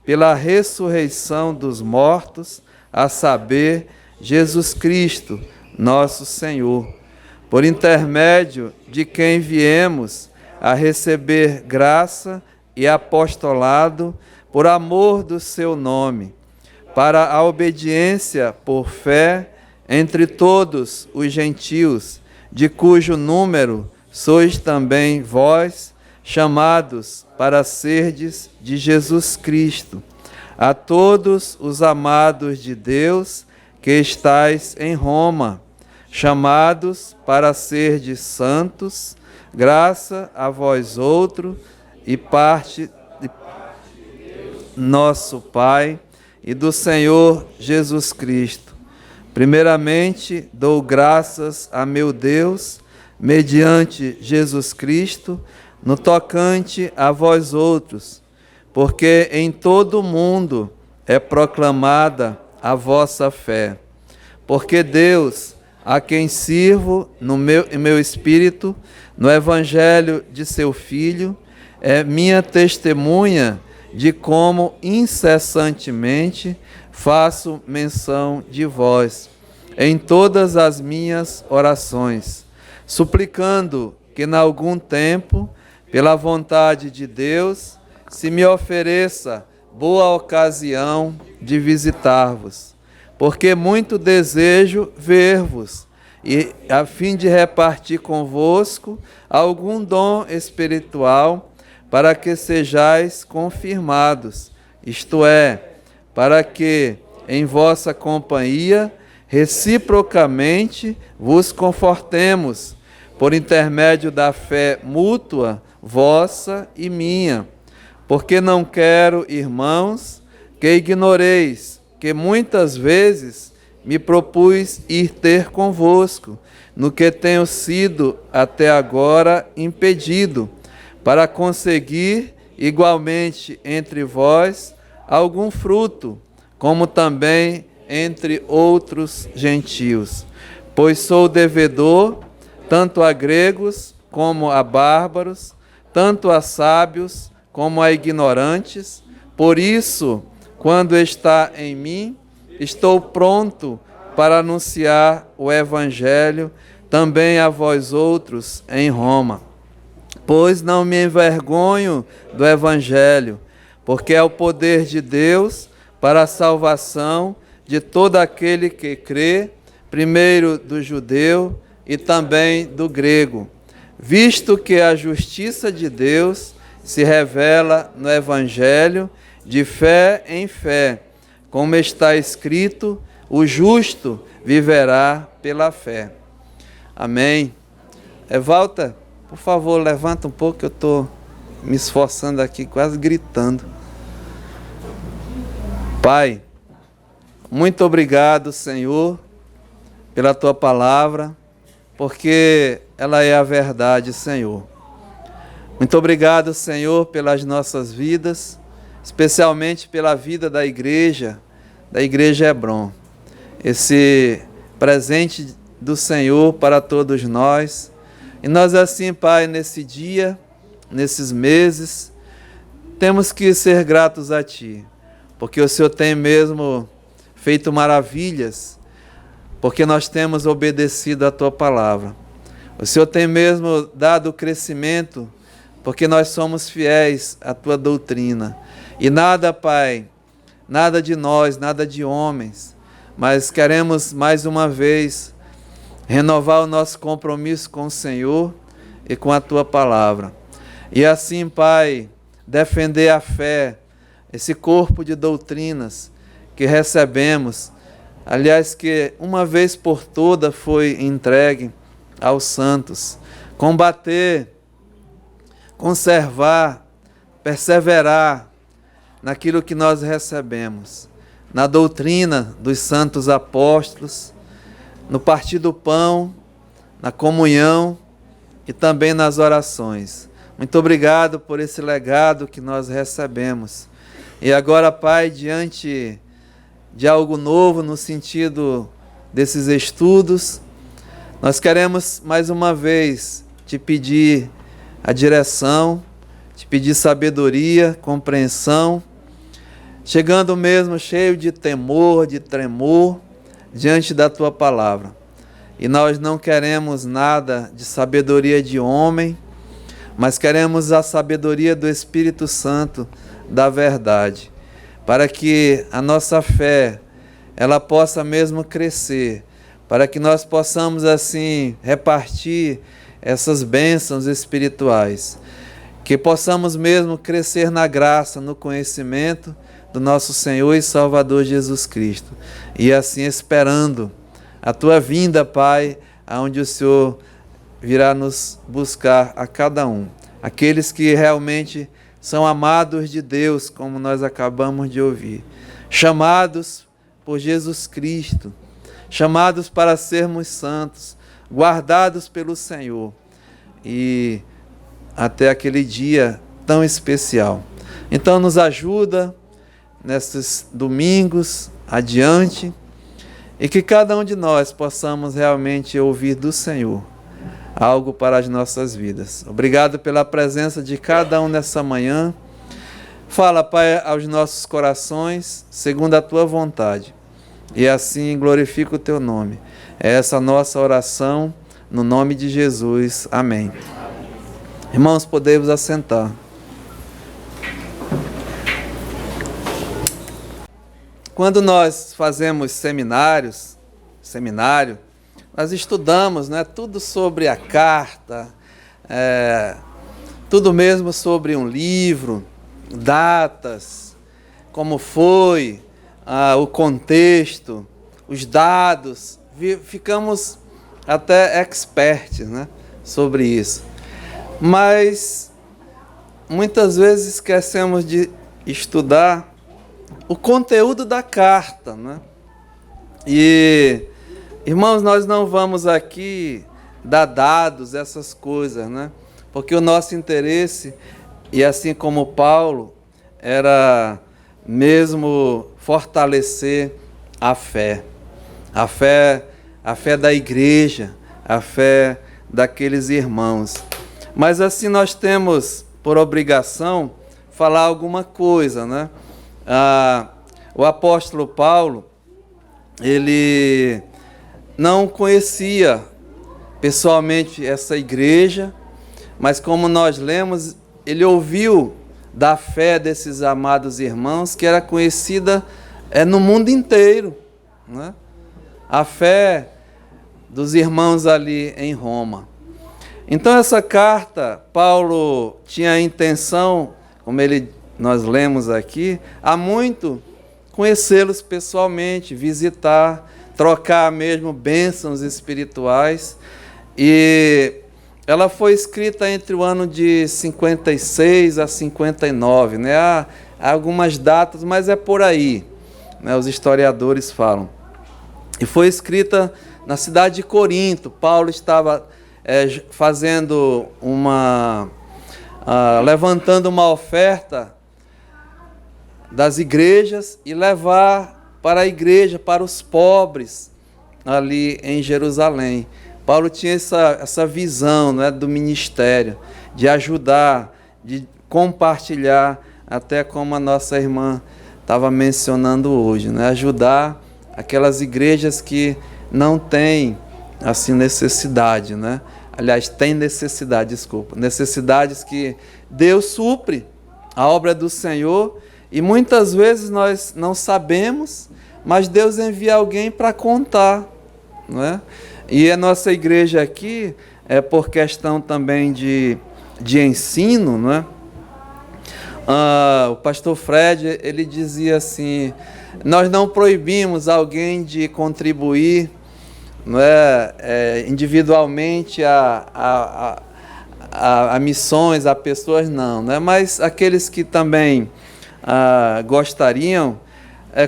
A: pela ressurreição dos mortos, a saber, Jesus Cristo, nosso Senhor, por intermédio de quem viemos a receber graça e apostolado por amor do seu nome, para a obediência por fé entre todos os gentios, de cujo número sois também vós, chamados para serdes de Jesus Cristo, a todos os amados de Deus que estais em Roma, chamados para serdes santos, graça a vós outro e parte de nosso Pai e do Senhor Jesus Cristo. Primeiramente, dou graças a meu Deus, mediante Jesus Cristo, no tocante a vós outros, porque em todo o mundo é proclamada a vossa fé. Porque Deus, a quem sirvo no meu espírito, no Evangelho de seu Filho, é minha testemunha de como incessantemente faço menção de vós em todas as minhas orações, suplicando que, em algum tempo, pela vontade de Deus, se me ofereça boa ocasião de visitar-vos, porque muito desejo ver-vos e a fim de repartir convosco algum dom espiritual, para que sejais confirmados, isto é, para que em vossa companhia reciprocamente vos confortemos, por intermédio da fé mútua, vossa e minha. Porque não quero, irmãos, que ignoreis que muitas vezes me propus ir ter convosco, no que tenho sido até agora impedido, para conseguir igualmente entre vós algum fruto, como também entre outros gentios. Pois sou devedor tanto a gregos como a bárbaros, tanto a sábios como a ignorantes. Por isso, quando está em mim, estou pronto para anunciar o Evangelho também a vós outros em Roma. Pois não me envergonho do Evangelho, porque é o poder de Deus para a salvação de todo aquele que crê, primeiro do judeu e também do grego, visto que a justiça de Deus se revela no Evangelho de fé em fé, como está escrito, o justo viverá pela fé. Amém. Walter, por favor, levanta um pouco, que eu estou me esforçando aqui, quase gritando. Pai, muito obrigado, Senhor, pela Tua palavra, porque ela é a verdade, Senhor. Muito obrigado, Senhor, pelas nossas vidas, especialmente pela vida da Igreja Hebron. Esse presente do Senhor para todos nós. E nós assim, Pai, nesse dia, nesses meses, temos que ser gratos a Ti, porque o Senhor tem mesmo feito maravilhas, porque nós temos obedecido a Tua palavra. O Senhor tem mesmo dado crescimento, porque nós somos fiéis à Tua doutrina. E nada, Pai, nada de nós, nada de homens, mas queremos mais uma vez renovar o nosso compromisso com o Senhor e com a Tua palavra. E assim, Pai, defender a fé, esse corpo de doutrinas que recebemos, aliás, que uma vez por toda foi entregue aos santos. Combater, conservar, perseverar naquilo que nós recebemos, na doutrina dos santos apóstolos, no partir do pão, na comunhão e também nas orações. Muito obrigado por esse legado que nós recebemos. E agora, Pai, diante de algo novo no sentido desses estudos, nós queremos mais uma vez Te pedir a direção, Te pedir sabedoria, compreensão, chegando mesmo cheio de temor, de tremor, diante da Tua palavra. E nós não queremos nada de sabedoria de homem, mas queremos a sabedoria do Espírito Santo da verdade, para que a nossa fé, ela possa mesmo crescer, para que nós possamos assim repartir essas bênçãos espirituais, que possamos mesmo crescer na graça, no conhecimento do nosso Senhor e Salvador Jesus Cristo, e assim esperando a Tua vinda, Pai, aonde o Senhor virá nos buscar a cada um, aqueles que realmente são amados de Deus, como nós acabamos de ouvir, chamados por Jesus Cristo, chamados para sermos santos, guardados pelo Senhor, e até aquele dia tão especial. Então nos ajuda nesses domingos adiante, e que cada um de nós possamos realmente ouvir do Senhor algo para as nossas vidas. Obrigado pela presença de cada um nessa manhã. Fala, Pai, aos nossos corações, segundo a Tua vontade, e assim glorifica o Teu nome. É essa a nossa oração, no nome de Jesus. Amém. Irmãos, podemos assentar. Quando nós fazemos seminário, nós estudamos, né, tudo sobre a carta, tudo mesmo sobre um livro, datas, como foi, o contexto, os dados, ficamos até experts, né, sobre isso. Mas muitas vezes esquecemos de estudar o conteúdo da carta, né? E, irmãos, nós não vamos aqui dar dados, essas coisas, né? Porque o nosso interesse, e assim como Paulo, era mesmo fortalecer a fé da igreja, a fé daqueles irmãos. Mas assim nós temos por obrigação falar alguma coisa, né? O apóstolo Paulo, ele não conhecia pessoalmente essa igreja, mas como nós lemos, ele ouviu da fé desses amados irmãos, que era conhecida no mundo inteiro, né? A fé dos irmãos ali em Roma. Então essa carta, Paulo tinha a intenção, como nós lemos aqui, há muito conhecê-los pessoalmente, visitar, trocar mesmo bênçãos espirituais. E ela foi escrita entre o ano de 56 a 59, né? Há algumas datas, mas é por aí, né? Os historiadores falam. E foi escrita na cidade de Corinto. Paulo estava fazendo levantando uma oferta das igrejas e levar para a igreja, para os pobres ali em Jerusalém. Paulo tinha essa visão, né, do ministério, de ajudar, de compartilhar, até como a nossa irmã estava mencionando hoje, né, ajudar aquelas igrejas que não têm assim necessidade, né? Aliás, tem necessidade, necessidades que Deus supre, a obra do Senhor, e muitas vezes nós não sabemos, mas Deus envia alguém para contar, não é? E a nossa igreja aqui, por questão também de ensino, não é? O pastor Fred, ele dizia assim, nós não proibimos alguém de contribuir, não é, individualmente a missões, a pessoas, não, né? Mas aqueles que também gostariam,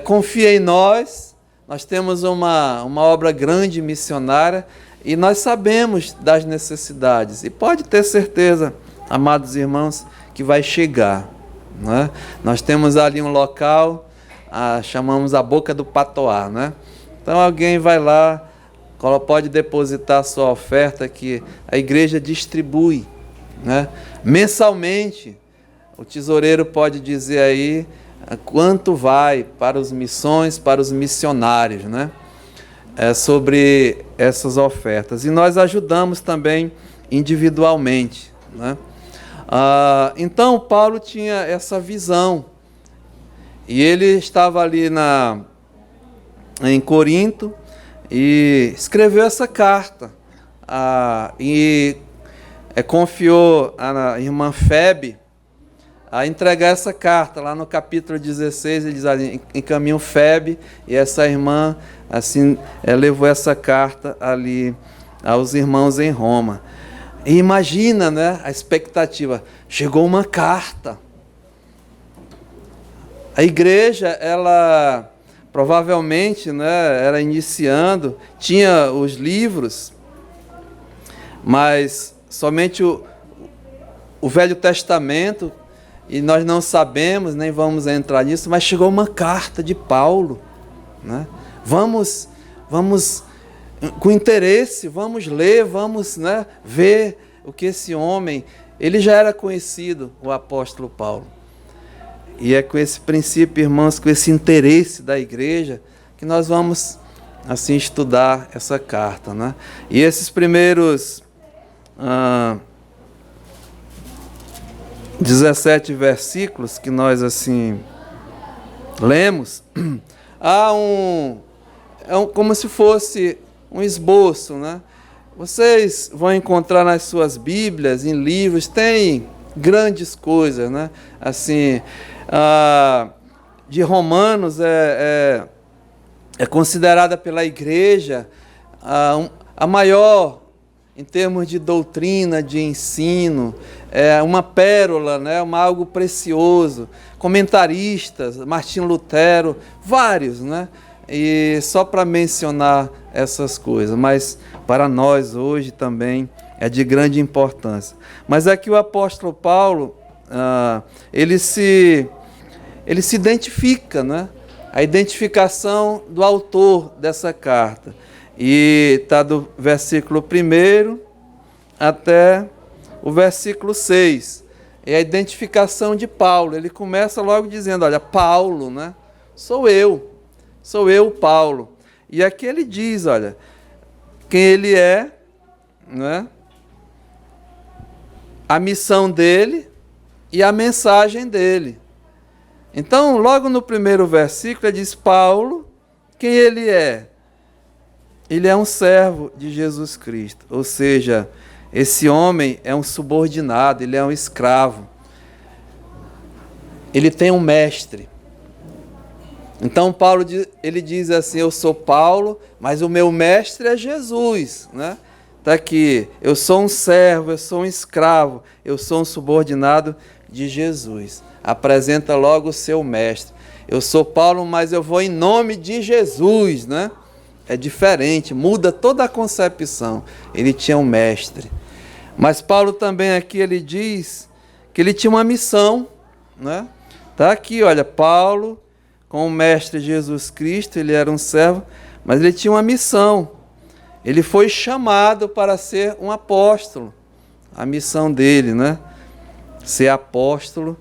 A: confia em nós. Nós temos uma obra grande missionária e nós sabemos das necessidades. E pode ter certeza, amados irmãos, que vai chegar, né? Nós temos ali um local, chamamos a Boca do Patoá, né? Então alguém vai lá, pode depositar sua oferta que a igreja distribui, né? Mensalmente. O tesoureiro pode dizer aí quanto vai para as missões, para os missionários, né? Sobre essas ofertas. E nós ajudamos também individualmente, né? Então, Paulo tinha essa visão. E ele estava ali em Corinto e escreveu essa carta. E confiou à irmã Febe a entregar essa carta. Lá no capítulo 16, ele diz ali, encaminhou Febe, e essa irmã assim levou essa carta ali aos irmãos em Roma. E imagina, né, a expectativa, chegou uma carta. A igreja, ela provavelmente, né, era iniciando, tinha os livros, mas somente o Velho Testamento, e nós não sabemos, nem vamos entrar nisso, mas chegou uma carta de Paulo, né? Vamos com interesse, vamos ler, vamos, né, ver o que esse homem, ele já era conhecido, o apóstolo Paulo. E é com esse princípio, irmãos, com esse interesse da igreja, que nós vamos, assim, estudar essa carta, né? E esses primeiros 17 versículos que nós, assim, lemos, como se fosse um esboço, né? Vocês vão encontrar nas suas Bíblias, em livros, tem grandes coisas, né? Assim, de Romanos é considerada pela igreja a maior em termos de doutrina, de ensino, é uma pérola, né? Algo precioso. Comentaristas, Martim Lutero, vários, né? E só para mencionar essas coisas, mas para nós hoje também é de grande importância. Mas aqui o apóstolo Paulo, ele se identifica, né? A identificação do autor dessa carta. E está do versículo 1 até o versículo 6. É a identificação de Paulo. Ele começa logo dizendo, olha, Paulo, né? Sou eu, Paulo. E aqui ele diz, olha, quem ele é, né? A missão dele e a mensagem dele. Então, logo no primeiro versículo, ele diz, Paulo, quem ele é? Ele é um servo de Jesus Cristo, ou seja, esse homem é um subordinado, ele é um escravo. Ele tem um mestre. Então Paulo ele diz assim, eu sou Paulo, mas o meu mestre é Jesus, né? Está aqui, eu sou um servo, eu sou um escravo, eu sou um subordinado de Jesus. Apresenta logo o seu mestre. Eu sou Paulo, mas eu vou em nome de Jesus, né? É diferente, muda toda a concepção. Ele tinha um mestre. Mas Paulo também aqui ele diz que ele tinha uma missão, né? Tá aqui, olha, Paulo com o mestre Jesus Cristo, ele era um servo, mas ele tinha uma missão. Ele foi chamado para ser um apóstolo. A missão dele, né? Ser apóstolo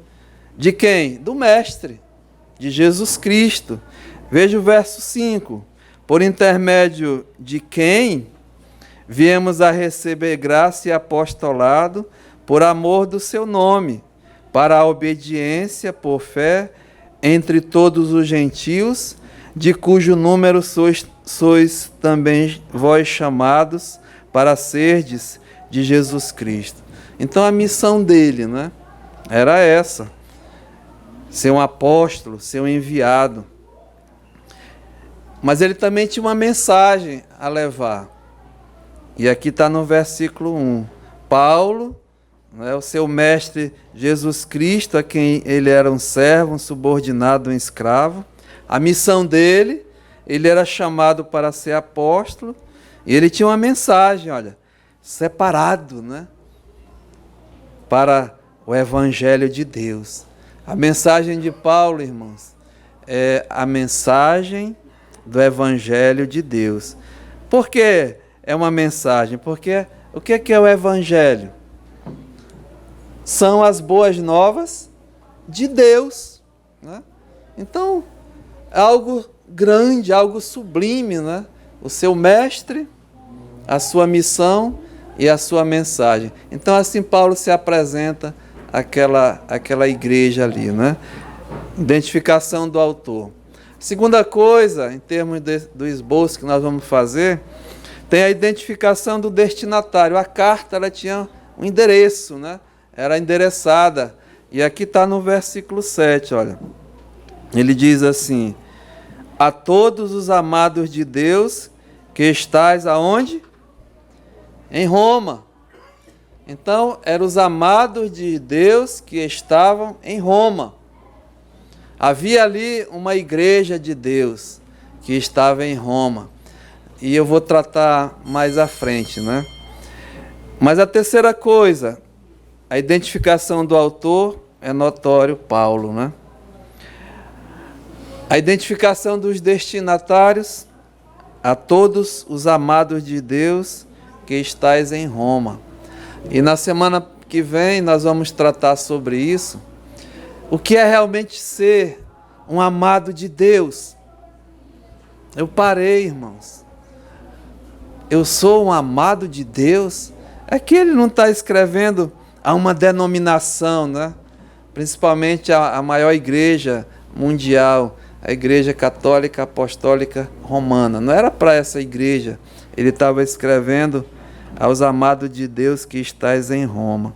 A: de quem? Do mestre, de Jesus Cristo. Veja o verso 5. Por intermédio de quem viemos a receber graça e apostolado por amor do seu nome, para a obediência por fé entre todos os gentios, de cujo número sois também vós chamados para serdes de Jesus Cristo. Então a missão dele, né, era essa, ser um apóstolo, ser um enviado. Mas ele também tinha uma mensagem a levar. E aqui está no versículo 1. Paulo, né, o seu mestre Jesus Cristo, a quem ele era um servo, um subordinado, um escravo. A missão dele, ele era chamado para ser apóstolo. E ele tinha uma mensagem, olha, separado, né, para o Evangelho de Deus. A mensagem de Paulo, irmãos, é a mensagem do Evangelho de Deus. Por que é uma mensagem? Porque o que é o Evangelho? São as boas novas de Deus, né? Então, é algo grande, algo sublime, né? O seu mestre, a sua missão e a sua mensagem. Então, assim Paulo se apresenta àquela igreja ali, né? Identificação do autor. Segunda coisa, em termos do esboço que nós vamos fazer, tem a identificação do destinatário. A carta ela tinha um endereço, né? Era endereçada. E aqui está no versículo 7, olha. Ele diz assim, a todos os amados de Deus que estais aonde? Em Roma. Então, eram os amados de Deus que estavam em Roma. Havia ali uma igreja de Deus que estava em Roma. E eu vou tratar mais à frente, né? Mas a terceira coisa, a identificação do autor é notório, Paulo, né? A identificação dos destinatários, a todos os amados de Deus que estais em Roma. E na semana que vem nós vamos tratar sobre isso. O que é realmente ser um amado de Deus? Eu parei, irmãos. Eu sou um amado de Deus? É que ele não está escrevendo a uma denominação, né? Principalmente a maior igreja mundial, a Igreja Católica Apostólica Romana. Não era para essa igreja ele estava escrevendo aos amados de Deus que estais em Roma.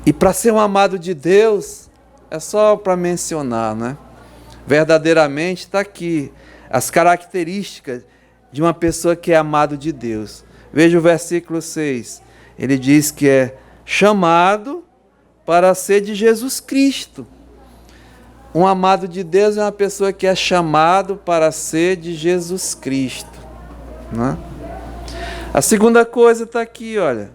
A: E para ser um amado de Deus, é só para mencionar, né? Verdadeiramente está aqui as características de uma pessoa que é amado de Deus. Veja o versículo 6. Ele diz que é chamado para ser de Jesus Cristo. Um amado de Deus é uma pessoa que é chamado para ser de Jesus Cristo, né? A segunda coisa está aqui, olha,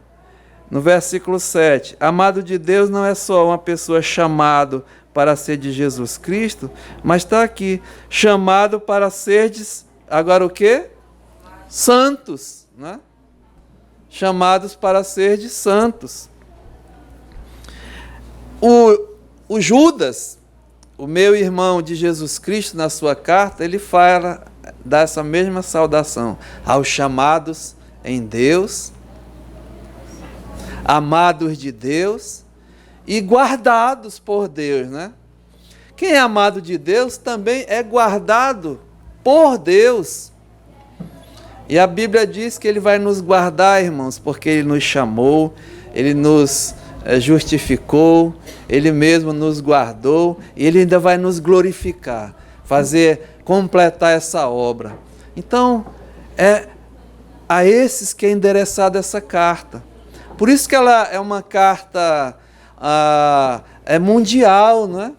A: no versículo 7. Amado de Deus não é só uma pessoa chamado para ser de Jesus Cristo, mas está aqui, chamado para ser de, agora o quê? Santos, né? Chamados para ser de santos. O Judas, o meu irmão de Jesus Cristo, na sua carta, ele fala dessa mesma saudação aos chamados em Deus, amados de Deus e guardados por Deus, né? Quem é amado de Deus também é guardado por Deus. E a Bíblia diz que Ele vai nos guardar, irmãos, porque Ele nos chamou, Ele nos justificou, Ele mesmo nos guardou e Ele ainda vai nos glorificar, completar essa obra. Então, é a esses que é endereçada essa carta. Por isso que ela é uma carta mundial, não é?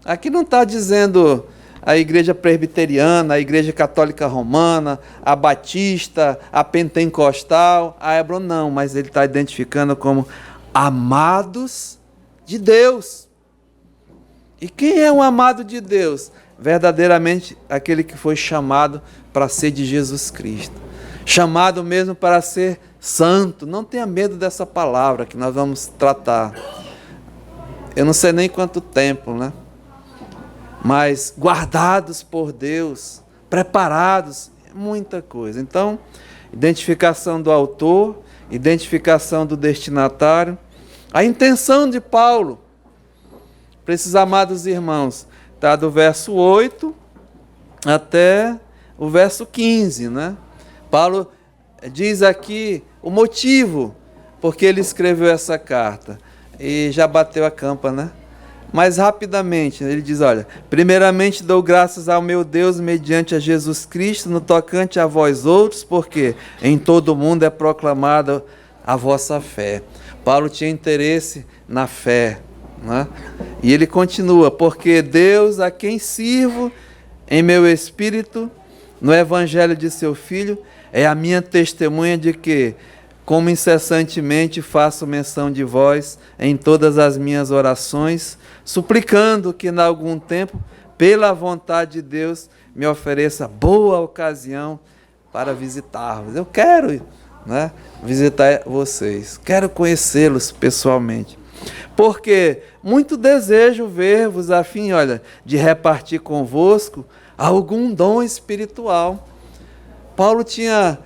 A: Aqui não está dizendo a igreja presbiteriana, a igreja católica romana, a batista, a pentecostal, a Hebron, não, mas ele está identificando como amados de Deus. E quem é um amado de Deus? Verdadeiramente aquele que foi chamado para ser de Jesus Cristo. Chamado mesmo para ser santo. Não tenha medo dessa palavra que nós vamos tratar. Eu não sei nem quanto tempo, né? Mas guardados por Deus, preparados, muita coisa. Então, identificação do autor, identificação do destinatário, a intenção de Paulo para esses amados irmãos, está do verso 8 até o verso 15, né? Paulo diz aqui o motivo porque ele escreveu essa carta. E já bateu a campa, né? Mas rapidamente, ele diz, olha, primeiramente dou graças ao meu Deus mediante a Jesus Cristo no tocante a vós outros, porque em todo o mundo é proclamada a vossa fé. Paulo tinha interesse na fé, né? E ele continua, porque Deus a quem sirvo em meu espírito, no evangelho de seu Filho, é a minha testemunha de que, como incessantemente faço menção de vós em todas as minhas orações, suplicando que, em algum tempo, pela vontade de Deus, me ofereça boa ocasião para visitar-vos. Eu quero, né, visitar vocês, quero conhecê-los pessoalmente, porque muito desejo ver-vos a fim, olha, de repartir convosco algum dom espiritual. Paulo tinha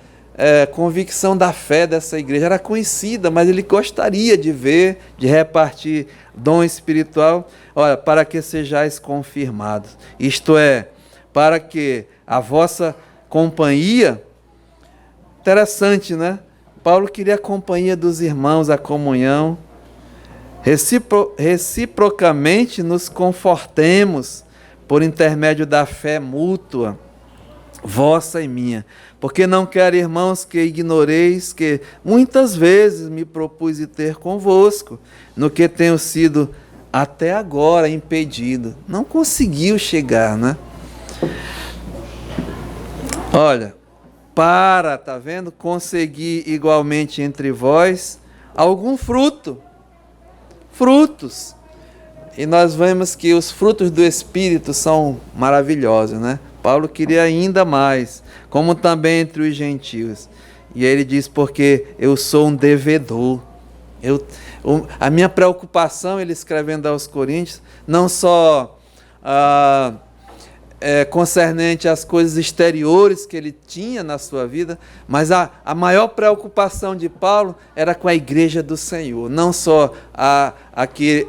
A: convicção da fé dessa igreja, era conhecida, mas ele gostaria de ver, de repartir dom espiritual, olha, para que sejais confirmados. Isto é, para que a vossa companhia, interessante, né? Paulo queria a companhia dos irmãos, a comunhão, reciprocamente nos confortemos por intermédio da fé mútua, vossa e minha, porque não quero, irmãos, que ignoreis que muitas vezes me propus ter convosco, no que tenho sido até agora impedido. Não conseguiu chegar, né? Olha, tá vendo? Conseguir igualmente entre vós algum frutos. E nós vemos que os frutos do Espírito são maravilhosos, né? Paulo queria ainda mais, como também entre os gentios. E aí ele diz, porque eu sou um devedor. A minha preocupação, ele escrevendo aos Coríntios, não só concernente às coisas exteriores que ele tinha na sua vida, mas a maior preocupação de Paulo era com a igreja do Senhor, não só a que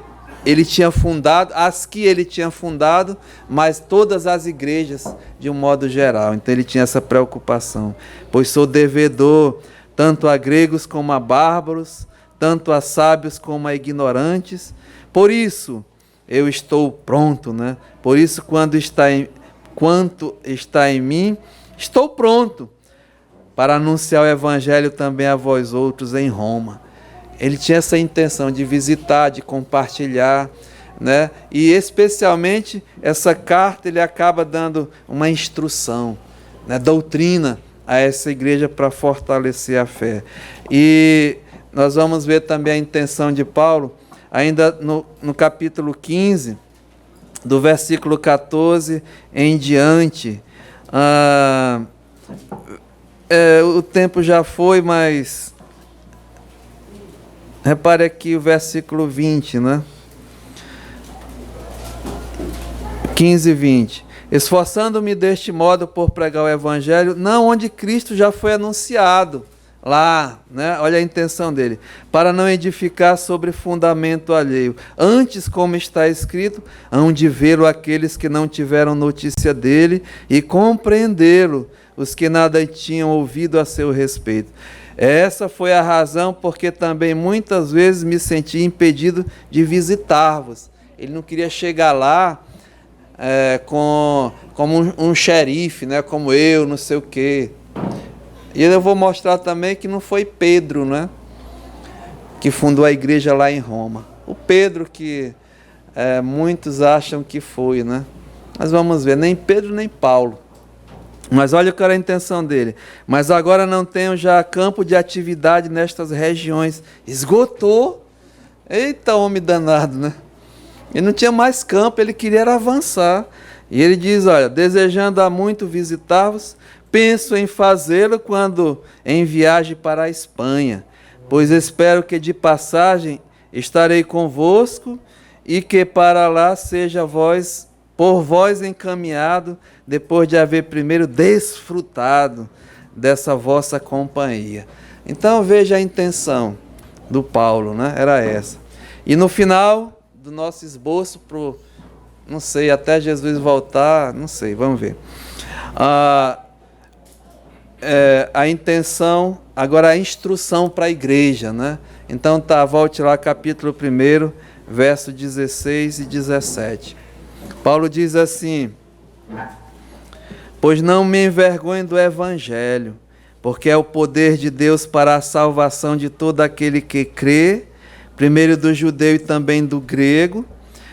A: ele tinha fundado, as que ele tinha fundado, mas todas as igrejas de um modo geral. Então ele tinha essa preocupação. Pois sou devedor tanto a gregos como a bárbaros, tanto a sábios como a ignorantes. Por isso eu estou pronto, né? Por isso quanto está em mim, estou pronto para anunciar o evangelho também a vós outros em Roma. Ele tinha essa intenção de visitar, de compartilhar, né? E especialmente essa carta ele acaba dando uma instrução, né? Doutrina a essa igreja para fortalecer a fé. E nós vamos ver também a intenção de Paulo, ainda no capítulo 15, do versículo 14 em diante. O tempo já foi, mas repare aqui o versículo 20, né? 15 e 20. Esforçando-me deste modo por pregar o evangelho, não onde Cristo já foi anunciado, lá, né? Olha a intenção dele, para não edificar sobre fundamento alheio. Antes, como está escrito, hão de vê-lo aqueles que não tiveram notícia dele e compreendê-lo, os que nada tinham ouvido a seu respeito. Essa foi a razão porque também muitas vezes me senti impedido de visitar-vos. Ele não queria chegar lá como um xerife, né? Como eu, não sei o quê. E eu vou mostrar também que não foi Pedro, né? Que fundou a igreja lá em Roma. O Pedro que muitos acham que foi, né? Mas vamos ver, nem Pedro nem Paulo. Mas olha qual era a intenção dele. Mas agora não tenho já campo de atividade nestas regiões. Esgotou. Eita, homem danado, né? Ele não tinha mais campo, ele queria avançar. E ele diz, olha, desejando há muito visitar-vos, penso em fazê-lo quando em viagem para a Espanha, pois espero que de passagem estarei convosco e que para lá seja por vós encaminhado, depois de haver primeiro desfrutado dessa vossa companhia. Então veja a intenção do Paulo, né? Era essa. E no final do nosso esboço, não sei, até Jesus voltar, não sei, vamos ver. A intenção, agora a instrução para a igreja, né? Então volte lá capítulo 1, verso 16 e 17. Paulo diz assim: pois não me envergonho do evangelho, porque é o poder de Deus para a salvação de todo aquele que crê, primeiro do judeu e também do grego,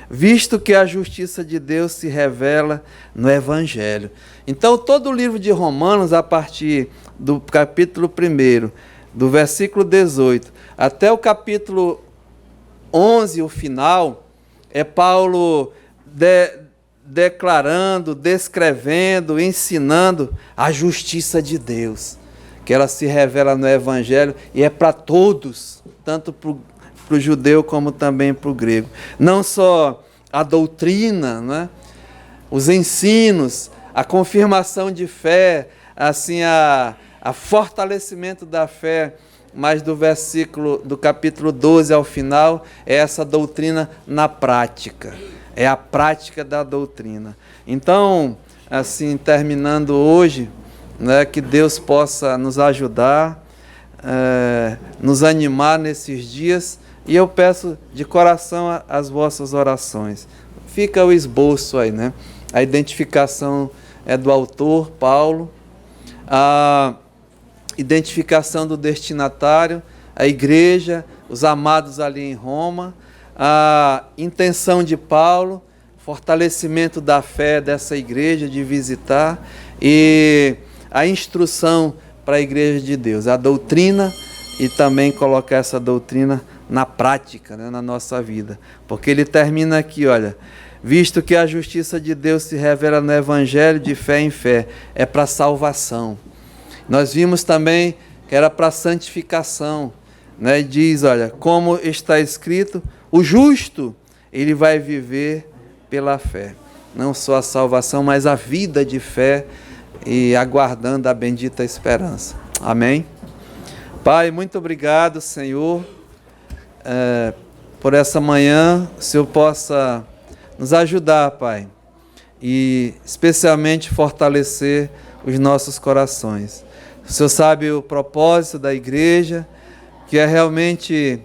A: visto que a justiça de Deus se revela no evangelho. Então todo o livro de Romanos, a partir do capítulo 1, do versículo 18, até o capítulo 11, o final, é Paulo declarando, descrevendo, ensinando a justiça de Deus, que ela se revela no evangelho e é para todos, tanto para o judeu como também para o grego. Não só a doutrina, né? Os ensinos, a confirmação de fé, assim, a fortalecimento da fé, mas do capítulo 12 ao final, é essa doutrina na prática. É a prática da doutrina. Então, assim, terminando hoje, né, que Deus possa nos ajudar, nos animar nesses dias, e eu peço de coração as vossas orações. Fica o esboço aí, né? A identificação é do autor, Paulo, a identificação do destinatário, a igreja, os amados ali em Roma, a intenção de Paulo, fortalecimento da fé dessa igreja de visitar e a instrução para a igreja de Deus, a doutrina e também colocar essa doutrina na prática, né, na nossa vida. Porque ele termina aqui, olha, visto que a justiça de Deus se revela no evangelho de fé em fé, é para salvação. Nós vimos também que era para santificação, né? Diz, olha, como está escrito, o justo, ele vai viver pela fé. Não só a salvação, mas a vida de fé e aguardando a bendita esperança. Amém? Pai, muito obrigado, Senhor, por essa manhã, o Senhor possa nos ajudar, Pai, e especialmente fortalecer os nossos corações. O Senhor sabe o propósito da igreja, que é realmente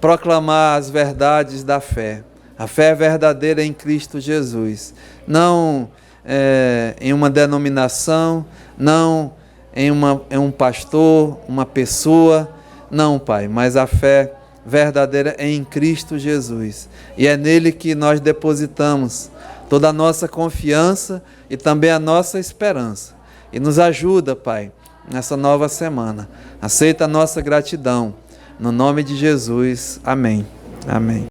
A: proclamar as verdades da fé. A fé verdadeira em Cristo Jesus. Não em uma denominação, não em um pastor, uma pessoa. Não, Pai, mas a fé verdadeira é em Cristo Jesus. E é nele que nós depositamos toda a nossa confiança e também a nossa esperança. E nos ajuda, Pai, nessa nova semana. Aceita a nossa gratidão. No nome de Jesus. Amém. Amém.